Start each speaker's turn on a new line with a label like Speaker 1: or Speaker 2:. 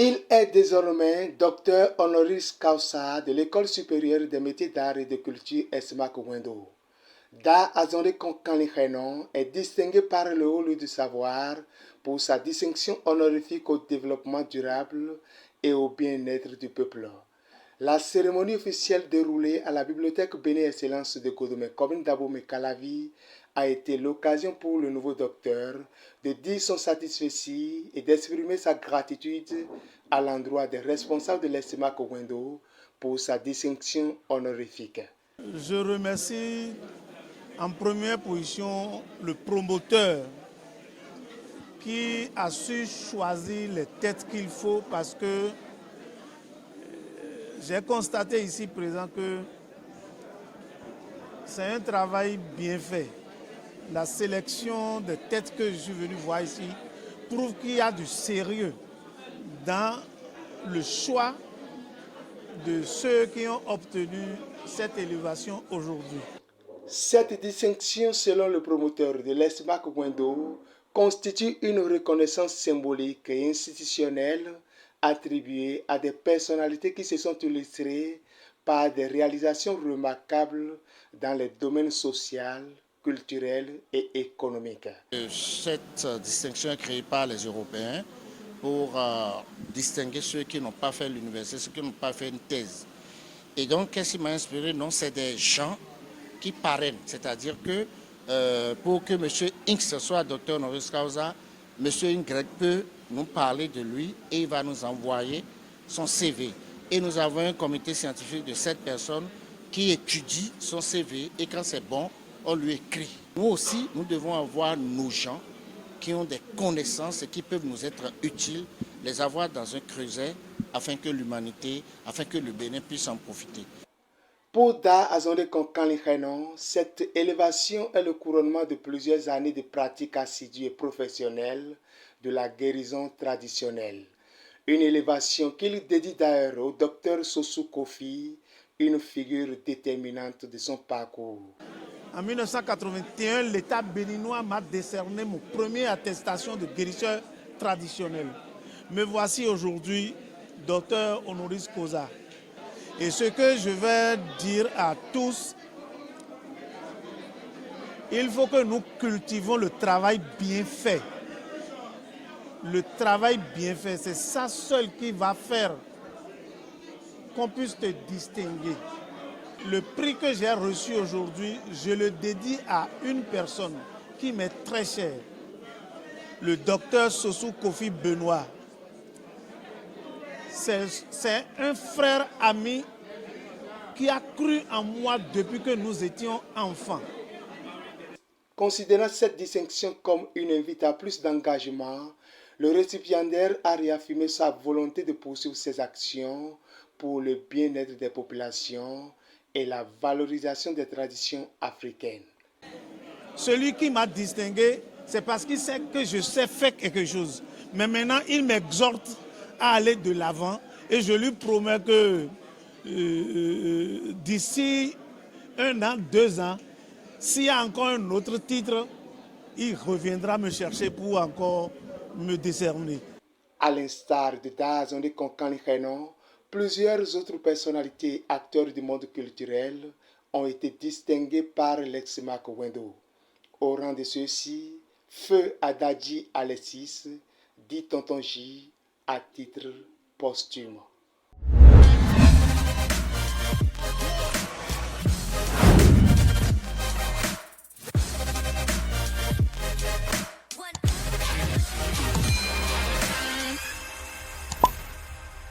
Speaker 1: Il est désormais docteur honoris causa de l'École supérieure des métiers d'art et de culture Esma Kouwendo. Da Azonde Konkanli est distingué par le haut lieu du savoir pour sa distinction honorifique au développement durable et au bien-être du peuple. La cérémonie officielle déroulée à la bibliothèque Béné Excellence de Godomé, commune d'Abomey Calavi, a été l'occasion pour le nouveau docteur de dire son satisfait et d'exprimer sa gratitude à l'endroit des responsables de l'Estima Kouwendo pour sa distinction honorifique.
Speaker 2: Je remercie en première position le promoteur qui a su choisir les têtes qu'il faut parce que j'ai constaté ici présent que c'est un travail bien fait. La sélection des têtes que je suis venu voir ici prouve qu'il y a du sérieux dans le choix de ceux qui ont obtenu cette élévation aujourd'hui.
Speaker 1: Cette distinction, selon le promoteur de l'ESMAC Kouwendo, constitue une reconnaissance symbolique et institutionnelle attribuée à des personnalités qui se sont illustrées par des réalisations remarquables dans les domaines social, culturel et économique.
Speaker 3: Cette distinction est créée par les Européens pour distinguer ceux qui n'ont pas fait l'université, ceux qui n'ont pas fait une thèse. Et donc, qu'est-ce qui m'a inspiré? Non, c'est des gens qui parrainent, c'est-à-dire que pour que M. X soit docteur honoris causa, M. Y peut nous parler de lui et il va nous envoyer son CV. Et nous avons un comité scientifique de 7 personnes qui étudie son CV et quand c'est bon, on lui écrit. Nous aussi, nous devons avoir nos gens qui ont des connaissances et qui peuvent nous être utiles, les avoir dans un creuset afin que l'humanité, afin que le Bénin puisse en profiter.
Speaker 1: Pour Da Azonde Konkanli, cette élévation est le couronnement de plusieurs années de pratique assidue et professionnelle de la guérison traditionnelle. Une élévation qu'il dédie d'ailleurs au docteur Sossou Kofi, une figure déterminante de son parcours.
Speaker 2: En 1981, l'État béninois m'a décerné mon premier attestation de guérisseur traditionnel. Me voici aujourd'hui docteur honoris causa. Et ce que je vais dire à tous, il faut que nous cultivons le travail bien fait. Le travail bien fait, c'est ça seul qui va faire qu'on puisse te distinguer. Le prix que j'ai reçu aujourd'hui, je le dédie à une personne qui m'est très chère, le docteur Sossou Kofi Benoît. C'est un frère ami qui a cru en moi depuis que nous étions enfants.
Speaker 1: Considérant cette distinction comme une invite à plus d'engagement, le récipiendaire a réaffirmé sa volonté de poursuivre ses actions pour le bien-être des populations et la valorisation des traditions africaines.
Speaker 2: Celui qui m'a distingué, c'est parce qu'il sait que je sais faire quelque chose. Mais maintenant, il m'exhorte à aller de l'avant et je lui promets que d'ici 1 an, 2 ans, s'il y a encore un autre titre, il reviendra me chercher pour encore me décerner.
Speaker 1: À l'instar de Da Azonde Konkanli, plusieurs autres personnalités et acteurs du monde culturel ont été distingués par l'Esma Kouwendo. Au rang de ceux-ci, Feu Adadji Alexis, dit Tonton J, à titre posthume.